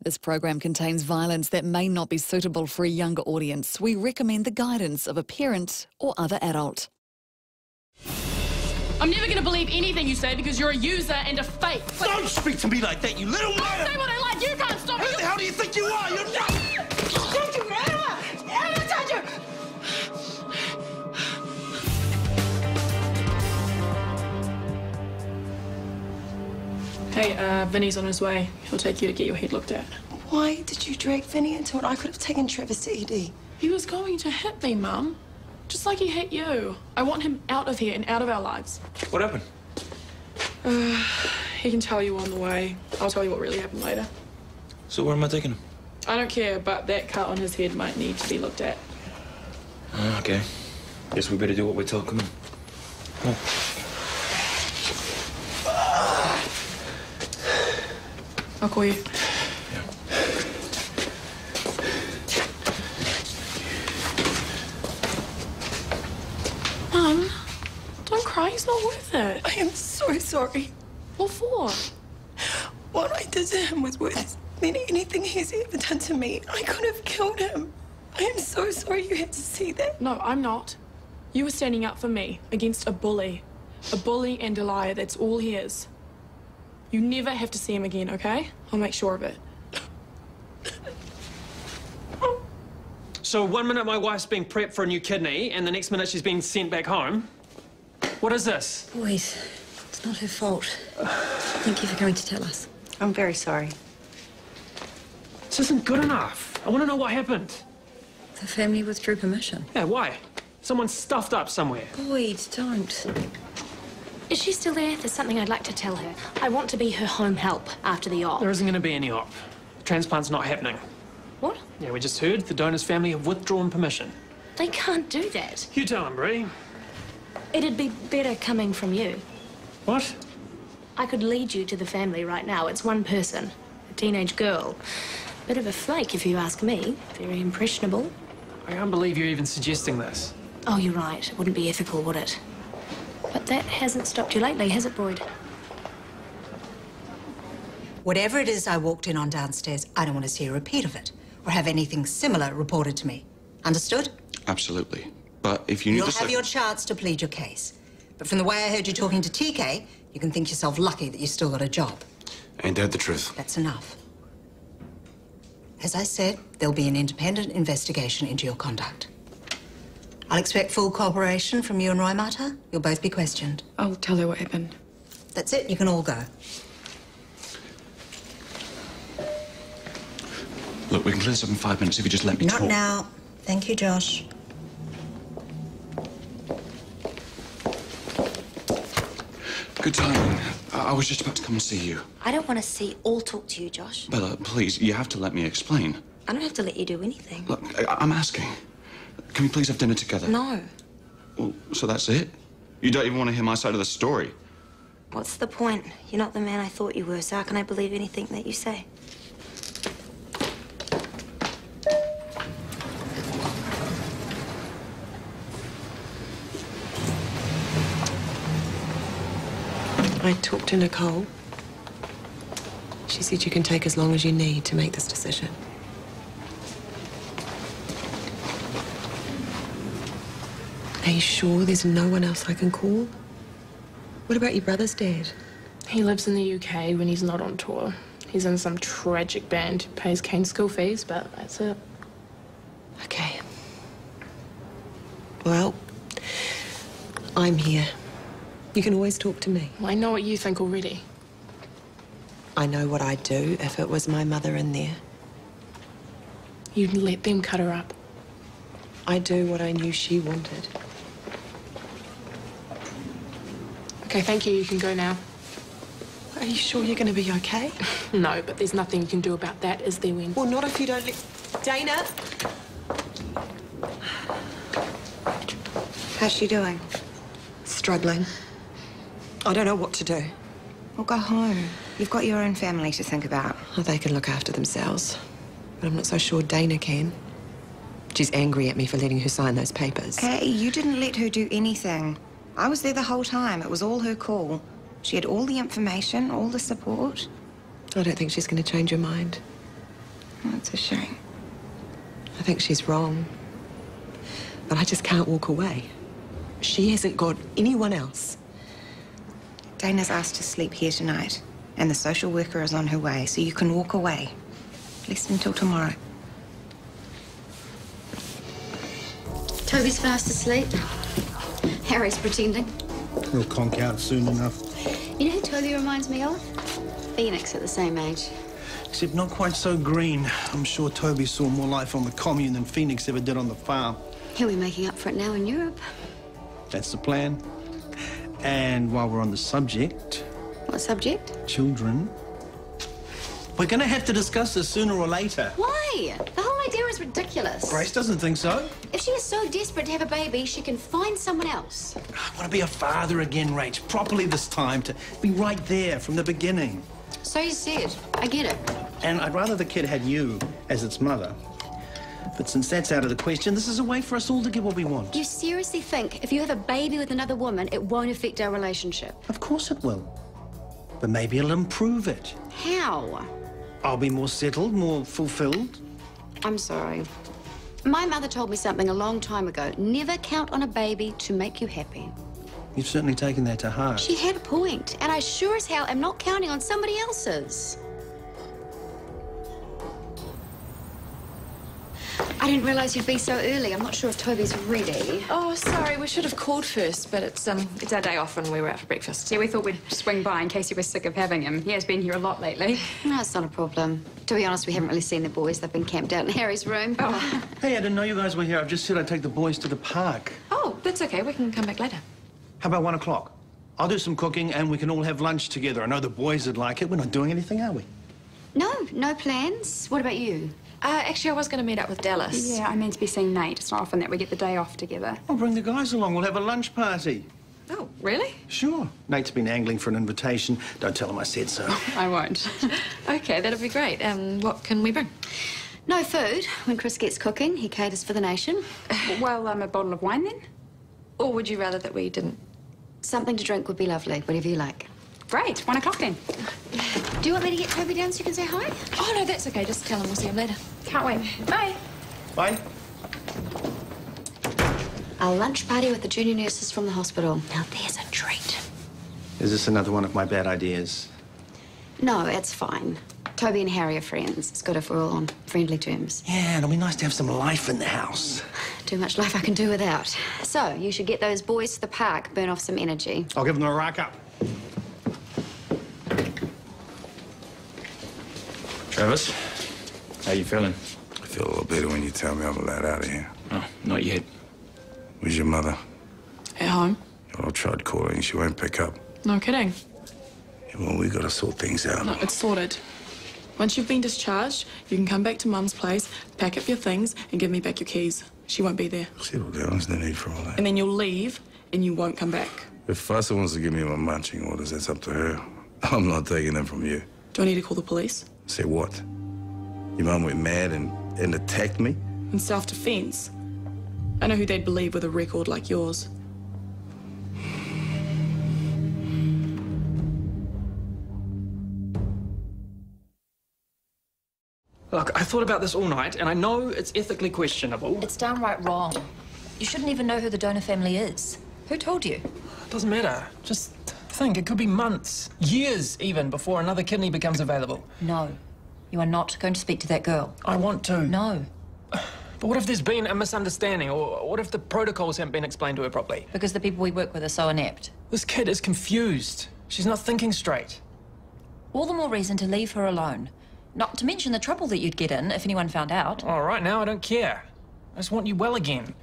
This program contains violence that may not be suitable for a younger audience. We recommend the guidance of a parent or other adult. I'm never going to believe anything you say because you're a user and a fake. Don't speak to me like that, you little man! I say what I like. You can't stop me. Who the hell do you think you are? You're not... Don't you ever touch her! Hey, Vinny's on his way. He'll take you to get your head looked at. Why did you drag Vinny into it? I could have taken Travis to ED. He was going to hit me, Mum. Just like he hit you. I want him out of here and out of our lives. What happened? He can tell you on the way. I'll tell you what really happened later. So where am I taking him? I don't care, but that cut on his head might need to be looked at. Okay. Guess we better do what we're told. Come on. Come on. I'll call you. Yeah. Mum, don't cry. He's not worth it. I am so sorry. What for? What I did to him was worse than anything he's ever done to me. I could have killed him. I am so sorry you had to see that. No, I'm not. You were standing up for me against a bully. A bully and a liar. That's all he is. You never have to see him again, okay? I'll make sure of it. So 1 minute my wife's being prepped for a new kidney, and the next minute she's being sent back home. What is this? Boys, it's not her fault. Thank you for coming to tell us. I'm very sorry. This isn't good enough. I want to know what happened. The family withdrew permission. Yeah, why? Someone stuffed up somewhere. Boyd, don't. Is she still there? There's something I'd like to tell her. I want to be her home help after the op. There isn't going to be any op. The transplant's not happening. What? Yeah, we just heard the donor's family have withdrawn permission. They can't do that. You tell him, Bree. It'd be better coming from you. What? I could lead you to the family right now. It's one person, a teenage girl. Bit of a flake, if you ask me. Very impressionable. I can't believe you're even suggesting this. Oh, you're right. It wouldn't be ethical, would it? But that hasn't stopped you lately, has it, Boyd? Whatever it is I walked in on downstairs, I don't want to see a repeat of it or have anything similar reported to me. Understood? Absolutely. But if you need You'll to... have your chance to plead your case. But from the way I heard you talking to TK, you can think yourself lucky that you still got a job. Ain't that the truth? That's enough. As I said, there'll be an independent investigation into your conduct. I'll expect full cooperation from you and Roy Mata. You'll both be questioned. I'll tell her what happened. That's it. You can all go. Look, we can clear this up in 5 minutes if you just let me talk. Not now. Thank you, Josh. Good timing. I was just about to come and see you. I don't want to see or talk to you, Josh. Bella, please, you have to let me explain. I don't have to let you do anything. Look, I'm asking. Can we please have dinner together? No. Well, so that's it? You don't even want to hear my side of the story? What's the point? You're not the man I thought you were, so how can I believe anything that you say? I talked to Nicole. She said you can take as long as you need to make this decision. Are you sure there's no one else I can call? What about your brother's dad? He lives in the UK when he's not on tour. He's in some tragic band, pays Kane's school fees, but that's it. Okay. Well, I'm here. You can always talk to me. Well, I know what you think already. I know what I'd do if it was my mother in there. You'd let them cut her up. I'd do what I knew she wanted. Okay, thank you. You can go now. Are you sure you're going to be okay? No, but there's nothing you can do about that, is there, Wen? Well, not if you don't let... Dana! How's she doing? Struggling. I don't know what to do. Well, go home. You've got your own family to think about. Oh, they can look after themselves. But I'm not so sure Dana can. She's angry at me for letting her sign those papers. Hey, you didn't let her do anything. I was there the whole time. It was all her call. She had all the information, all the support. I don't think she's going to change her mind. Oh, it's a shame. I think she's wrong. But I just can't walk away. She hasn't got anyone else. Dana's asked to sleep here tonight, and the social worker is on her way, so you can walk away. At least until tomorrow. Toby's fast asleep. Harry's pretending. He'll conk out soon enough. You know who Toby reminds me of? Phoenix at the same age. Except not quite so green. I'm sure Toby saw more life on the commune than Phoenix ever did on the farm. He'll be making up for it now in Europe. That's the plan. And while we're on the subject... What subject? Children. We're going to have to discuss this sooner or later. Why? The whole idea is ridiculous. Grace doesn't think so. If she is so desperate to have a baby, she can find someone else. I want to be a father again, Rach. Properly this time. To be right there from the beginning. So you said. I get it. And I'd rather the kid had you as its mother. But since that's out of the question, this is a way for us all to get what we want. You seriously think if you have a baby with another woman, it won't affect our relationship? Of course it will. But maybe it'll improve it. How? I'll be more settled, more fulfilled. I'm sorry. My mother told me something a long time ago. Never count on a baby to make you happy. You've certainly taken that to heart. She had a point, and I sure as hell am not counting on somebody else's. I didn't realize you'd be so early. I'm not sure if Toby's ready. Oh, sorry, we should have called first, but it's our day off and we were out for breakfast. Yeah, we thought we'd swing by in case you were sick of having him. He has been here a lot lately. No, it's not a problem. To be honest, we haven't really seen the boys. They've been camped out in Harry's room. Oh. Hey, I didn't know you guys were here. I've just said I'd take the boys to the park. Oh, that's okay. We can come back later. How about 1 o'clock? I'll do some cooking and we can all have lunch together. I know the boys would like it. We're not doing anything, are we? No plans. What about you? Actually, I was going to meet up with Dallas. Yeah, I meant to be seeing Nate. It's not often that we get the day off together. I'll bring the guys along. We'll have a lunch party. Oh, really? Sure. Nate's been angling for an invitation. Don't tell him I said so. I won't. Okay, that'll be great. What can we bring? No food. When Chris gets cooking, he caters for the nation. Well, a bottle of wine then? Or would you rather that we didn't? Something to drink would be lovely, whatever you like. Great, 1 o'clock then. Do you want me to get Toby down so you can say hi? Oh, no, that's okay. Just tell him we'll see him later. Can't wait. Bye. Bye. A lunch party with the junior nurses from the hospital. Now there's a treat. Is this another one of my bad ideas? No, it's fine. Toby and Harry are friends. It's good if we're all on friendly terms. Yeah, it'll be nice to have some life in the house. Too much life I can do without. So, you should get those boys to the park, burn off some energy. I'll give them a rack up. Travis, how you feeling? I feel a little better when you tell me I'm allowed out of here. Oh, not yet. Where's your mother? At home. Well, I tried calling. She won't pick up. No kidding. Yeah, well, we gotta sort things out. No, it's sorted. Once you've been discharged, you can come back to Mum's place, pack up your things, and give me back your keys. She won't be there. Settle down. There's no need for all that. And then you'll leave, and you won't come back. If Fussa wants to give me my marching orders, that's up to her. I'm not taking them from you. Do I need to call the police? Say what? Your mum went mad and attacked me? In self-defense. I know who they'd believe with a record like yours. Look, I thought about this all night, and I know it's ethically questionable. It's downright wrong. You shouldn't even know who the donor family is. Who told you? It doesn't matter. Just think, it could be months, years even, before another kidney becomes available. No. You are not going to speak to that girl. I want to. No. But what if there's been a misunderstanding, or what if the protocols haven't been explained to her properly? Because the people we work with are so inept. This kid is confused. She's not thinking straight. All the more reason to leave her alone. Not to mention the trouble that you'd get in if anyone found out. All right, now I don't care. I just want you well again.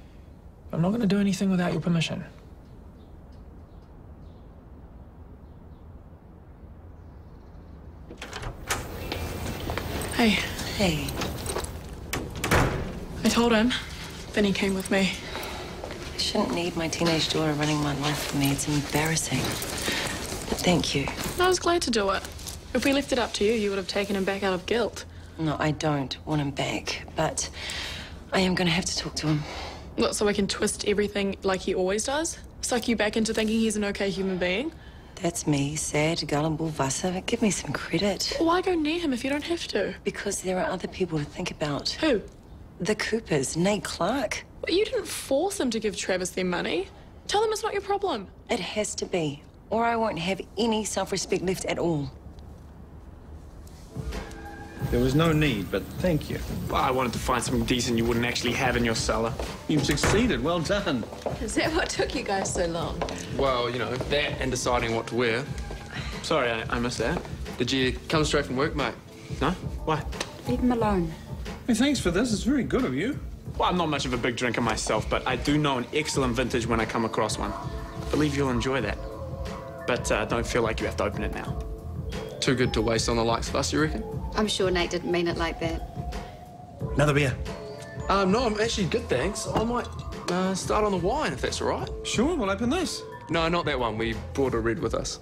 I'm not going to do anything without your permission. Hey. Hey. I told him. Then he came with me. I shouldn't need my teenage daughter running my life for me. It's embarrassing. But thank you. I was glad to do it. If we left it up to you, you would have taken him back out of guilt. No, I don't want him back, but I am going to have to talk to him. What, so I can twist everything like he always does? Suck you back into thinking he's an okay human being? That's me, sad, gullible Vasa. Give me some credit. Why go near him if you don't have to? Because there are other people to think about. Who? The Coopers, Nate Clark. But you didn't force them to give Travis their money. Tell them it's not your problem. It has to be, or I won't have any self-respect left at all. There was no need, but thank you. Well, I wanted to find something decent you wouldn't actually have in your cellar. You've succeeded. Well done. Is that what took you guys so long? Well, you know, that and deciding what to wear. Sorry, I missed that. Did you come straight from work, mate? No? Why? Leave him alone. Hey, thanks for this. It's very good of you. Well, I'm not much of a big drinker myself, but I do know an excellent vintage when I come across one. I believe you'll enjoy that. But don't feel like you have to open it now. Too good to waste on the likes of us, you reckon? I'm sure Nate didn't mean it like that. Another beer? No, I'm actually good, thanks. I might start on the wine, if that's all right. Sure, we'll open this. No, not that one. We brought a red with us.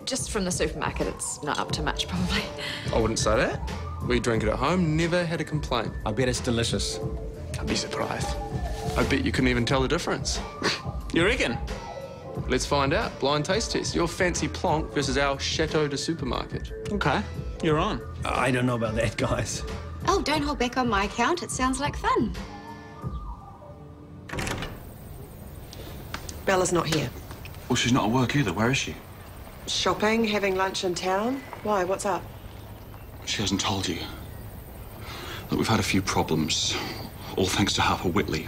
Just from the supermarket, it's not up to much, probably. I wouldn't say that. We drink it at home, never had a complaint. I bet it's delicious. I'd be surprised. I bet you couldn't even tell the difference. You reckon? Let's find out. Blind taste test. Your fancy plonk versus our Chateau de Supermarket. Okay, you're on. I don't know about that, guys. Oh, don't hold back on my account. It sounds like fun. Bella's not here. Well, she's not at work either. Where is she? Shopping, having lunch in town. Why, what's up? She hasn't told you. Look, we've had a few problems, all thanks to Harper Whitley.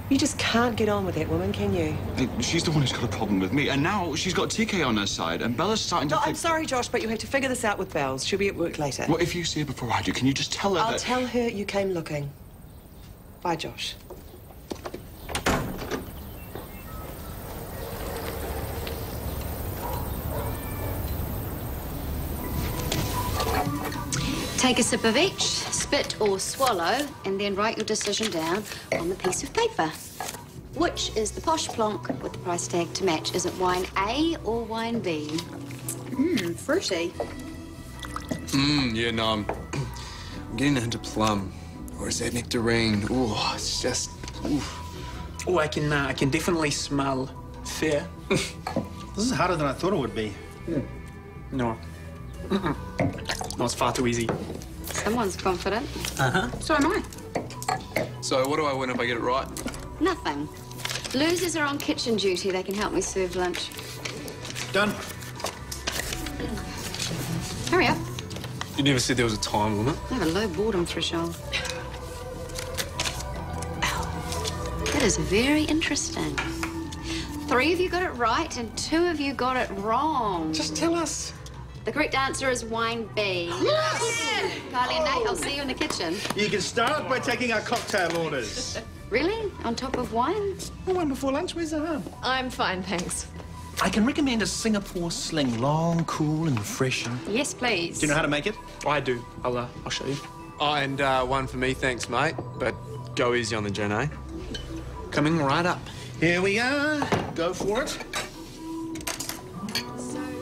You just can't get on with that woman, can you? Hey, she's the one who's got a problem with me, and now she's got TK on her side, and Bella's starting to No, think... I'm sorry, Josh, but you have to figure this out with Bells. She'll be at work later. Well, if you see her before I do, can you just tell her I'll that... tell her you came looking. Bye, Josh. Take a sip of each, spit or swallow, and then write your decision down on the piece of paper. Which is the posh plonk with the price tag to match? Is it wine A or wine B? Fruity. Yeah, no, I'm getting into plum. Or is that nectarine? Oh, it's just... Oof. Oh, I can definitely smell fear. This is harder than I thought it would be. No. No, it's far too easy. Someone's confident. Uh-huh. So am I. So what do I win if I get it right? Nothing. Losers are on kitchen duty. They can help me serve lunch. Done. Hurry up. You never said there was a time limit. I have a low boredom threshold. That is very interesting. 3 of you got it right and 2 of you got it wrong. Just tell us. The correct answer is wine B. Yes! Kylie and Nate, I'll see you in the kitchen. You can start by taking our cocktail orders. Really? On top of wine? The one before lunch, where's the hub? I'm fine, thanks. I can recommend a Singapore sling. Long, cool, and refreshing. Yes, please. Do you know how to make it? I do. I'll show you. Oh, and one for me, thanks, mate. But go easy on the gin, eh? Coming right up. Here we are. Go for it.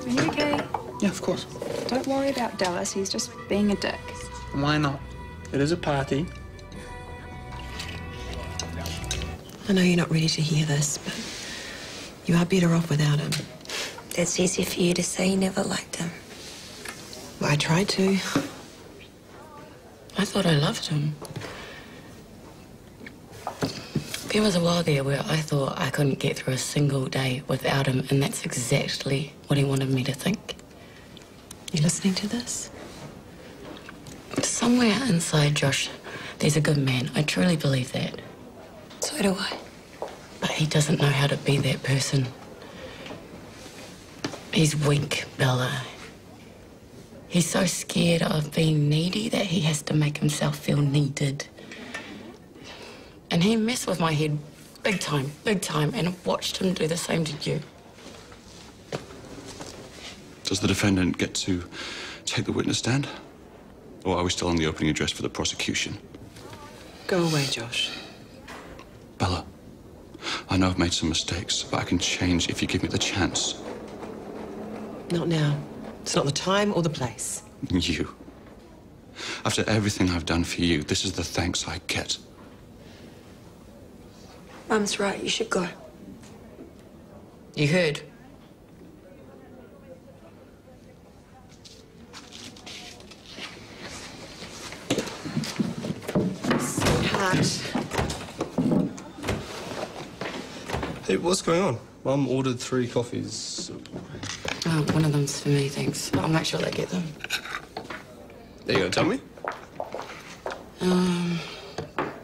Are you okay? Yeah, of course. Don't worry about Dallas. He's just being a dick. Why not? It is a party. I know you're not ready to hear this, but you are better off without him. It's easy for you to say you never liked him. Well, I tried to. I thought I loved him. There was a while there where I thought I couldn't get through a single day without him, and that's exactly what he wanted me to think. You listening to this? Somewhere inside Josh, there's a good man. I truly believe that. So do I. But he doesn't know how to be that person. He's weak, Bella. He's so scared of being needy that he has to make himself feel needed. And he messed with my head big time, and I've watched him do the same to you. Does the defendant get to take the witness stand? Or are we still on the opening address for the prosecution? Go away, Josh. Bella, I know I've made some mistakes, but I can change if you give me the chance. Not now. It's not the time or the place. You. After everything I've done for you, this is the thanks I get. Mum's right. You should go. You heard? Lunch. Hey, what's going on? Mum ordered 3 coffees. Oh, one of them's for me, thanks. I'll make sure they get them. There you go, tell me.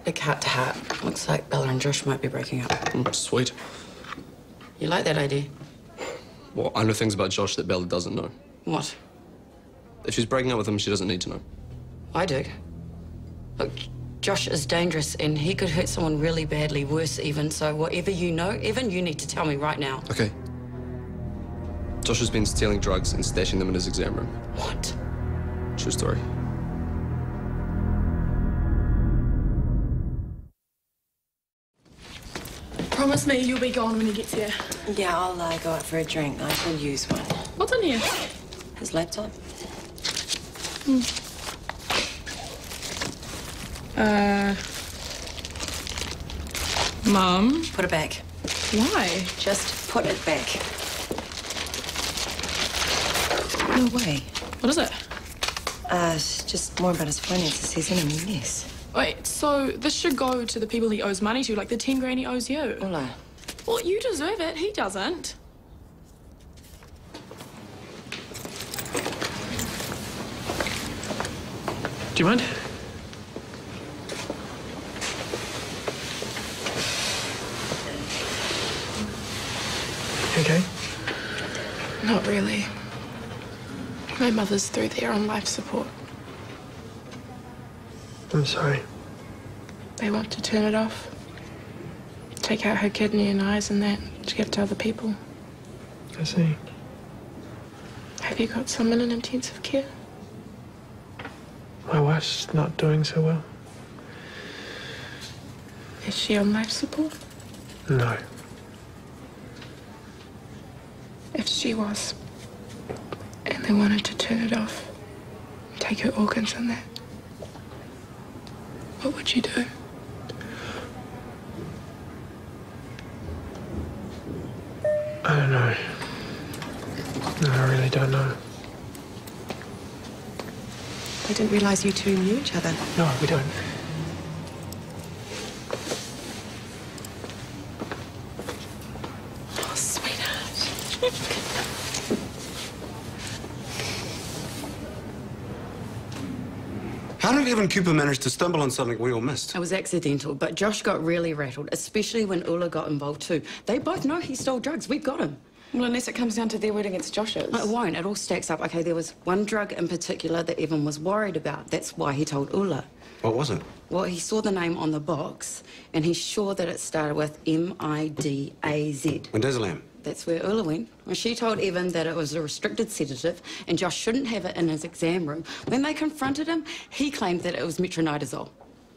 Big heart to heart. Looks like Bella and Josh might be breaking up. Sweet. You like that idea? Well, I know things about Josh that Bella doesn't know. What? If she's breaking up with him, she doesn't need to know. I do. Look, Josh is dangerous and he could hurt someone really badly, worse even. So whatever you know, Evan, you need to tell me right now. Okay. Josh has been stealing drugs and stashing them in his exam room. What? True story. Promise me you'll be gone when he gets here. Yeah, I'll go out for a drink. I shall use one. What's in here? His laptop. Mum? Put it back. Why? Just put it back. No way. What is it? It's just more about his finances. He's in a mess. Wait, so this should go to the people he owes money to, like the 10 grand he owes you? Ola. Well, you deserve it. He doesn't. Do you mind? Okay. Not really. My mother's through there on life support. I'm sorry. They want to turn it off. Take out her kidney and eyes and that to give to other people. I see. Have you got someone in intensive care? My wife's not doing so well. Is she on life support? No. If she was, and they wanted to turn it off, take her organs and that, what would you do? I don't know. No, I really don't know. I didn't realize you two knew each other. No, we don't. Oh, sweetheart. How did Evan Cooper manage to stumble on something we all missed? It was accidental, but Josh got really rattled, especially when Ula got involved too. They both know he stole drugs. We've got him. Well, unless it comes down to their word against Josh's. No, it won't. It all stacks up. Okay, there was one drug in particular that Evan was worried about. That's why he told Ula. What was it? Well, he saw the name on the box, and he's sure that it started with M-I-D-A-Z. Midazolam. That's where Ula went. Well, she told Evan that it was a restricted sedative, and Josh shouldn't have it in his exam room. When they confronted him, he claimed that it was metronidazole.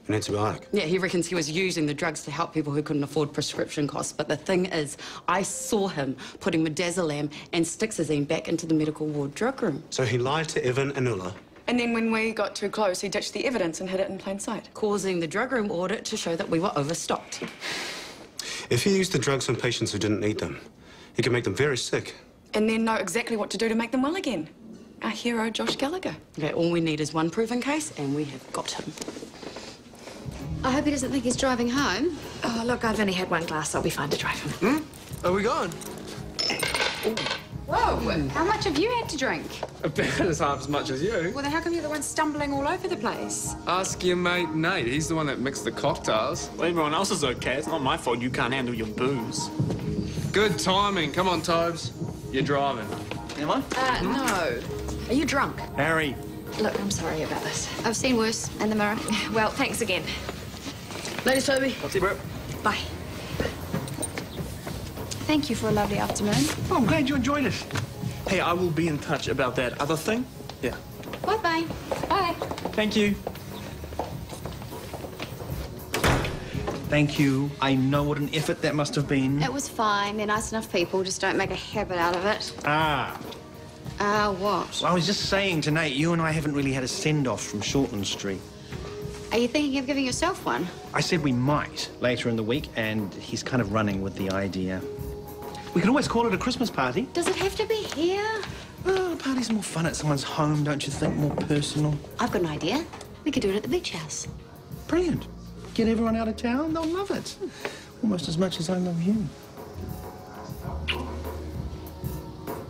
An antibiotic. Yeah, he reckons he was using the drugs to help people who couldn't afford prescription costs. But the thing is, I saw him putting midazolam and Stixazine back into the medical ward drug room. So he lied to Evan and Ulla. And then when we got too close, he ditched the evidence and hid it in plain sight. Causing the drug room audit to show that we were overstocked. If he used the drugs on patients who didn't need them, he could make them very sick. And then know exactly what to do to make them well again. Our hero, Josh Gallagher. Okay, all we need is one proven case, and we have got him. I hope he doesn't think he's driving home. Oh, look, I've only had one glass. I'll be fine to drive him. Are we going? Whoa, how much have you had to drink? About as half as much as you. Well, then how come you're the one stumbling all over the place? Ask your mate Nate. He's the one that mixed the cocktails. Well, everyone else is okay. It's not my fault you can't handle your booze. Good timing. Come on, Tobes. You're driving. Am I? No. Are you drunk? Harry. Look, I'm sorry about this. I've seen worse in the mirror. Well, thanks again. Ladies, Toby. I'll see you, bro. Bye. Thank you for a lovely afternoon. Oh, I'm glad you enjoyed it. Hey, I will be in touch about that other thing. Yeah. Bye-bye. Bye. Thank you. Thank you. I know what an effort that must have been. It was fine. They're nice enough people. Just don't make a habit out of it. What? Well, I was just saying to Nate, you and I haven't really had a send-off from Shortland Street. Are you thinking of giving yourself one? I said we might later in the week, and he's kind of running with the idea. We could always call it a Christmas party. Does it have to be here? Oh, a party's more fun at someone's home, don't you think? More personal. I've got an idea. We could do it at the beach house. Brilliant. Get everyone out of town, they'll love it. Almost as much as I love you.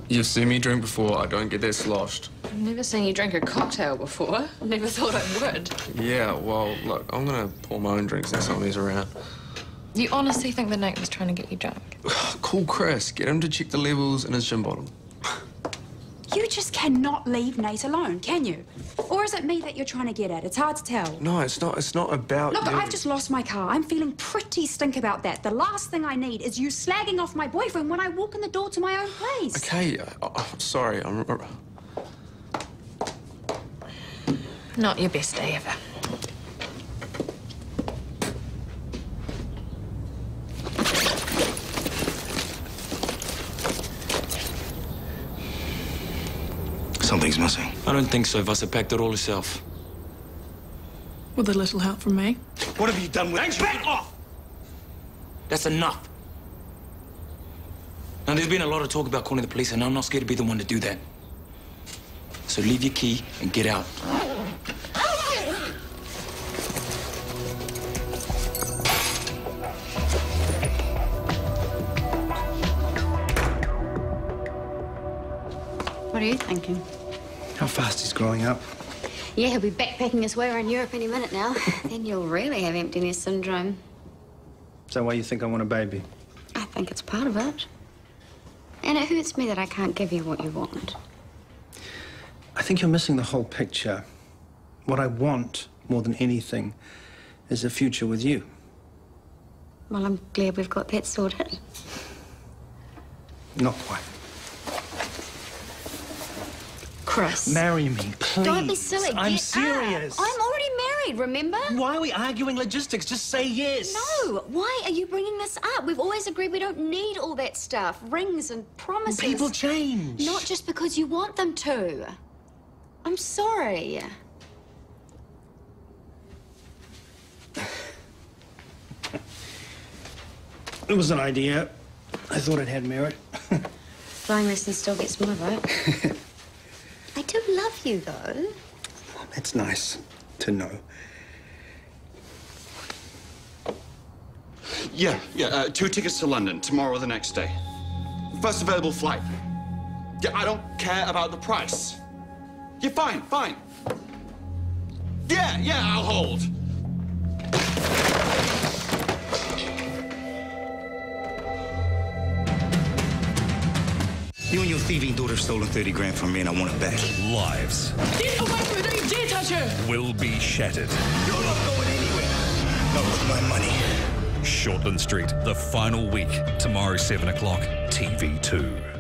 You've seen me drink before. I don't get that sloshed. I've never seen you drink a cocktail before. Never thought I would. Yeah, well, look, I'm gonna pour my own drinks next time he's around. You honestly think the Nate was trying to get you drunk? Call Chris. Get him to check the levels in his gin bottle. You just cannot leave Nate alone, can you? Or is it me that you're trying to get at? It's hard to tell. No, it's not. It's not about Look, you. I've just lost my car. I'm feeling pretty stink about that. The last thing I need is you slagging off my boyfriend when I walk in the door to my own place. Okay, I'm sorry. Not your best day ever. Something's missing. I don't think so. Vasa packed it all herself. With a little help from me. What have you done with it? Back off! That's enough. Now, there's been a lot of talk about calling the police, and I'm not scared to be the one to do that. So leave your key and get out. What are you thinking? How fast he's growing up. Yeah, he'll be backpacking his way around Europe any minute now. Then you'll really have empty nest syndrome. Is that why you think I want a baby? I think it's part of it. And it hurts me that I can't give you what you want. I think you're missing the whole picture. What I want more than anything is a future with you. Well, I'm glad we've got that sorted. Not quite. Chris. Marry me, please. Don't be silly. I'm Get serious. up. I'm already married, remember? Why are we arguing logistics? Just say yes. No. Why are you bringing this up? We've always agreed we don't need all that stuff. Rings and promises. People change. Not just because you want them to. I'm sorry. It was an idea. I thought it had merit. Flying lessons still gets my vote. I do love you, though. It's nice to know. Yeah, 2 tickets to London, tomorrow or the next day. First available flight. Yeah, I don't care about the price. Yeah, fine. Yeah, I'll hold. You and your thieving daughter have stolen 30 grand from me, and I want it back. Lives Get away from her! Don't you dare touch her! will be shattered. You're not going anywhere. Not with my money. Shortland Street, the final week. Tomorrow, 7 o'clock, TV2.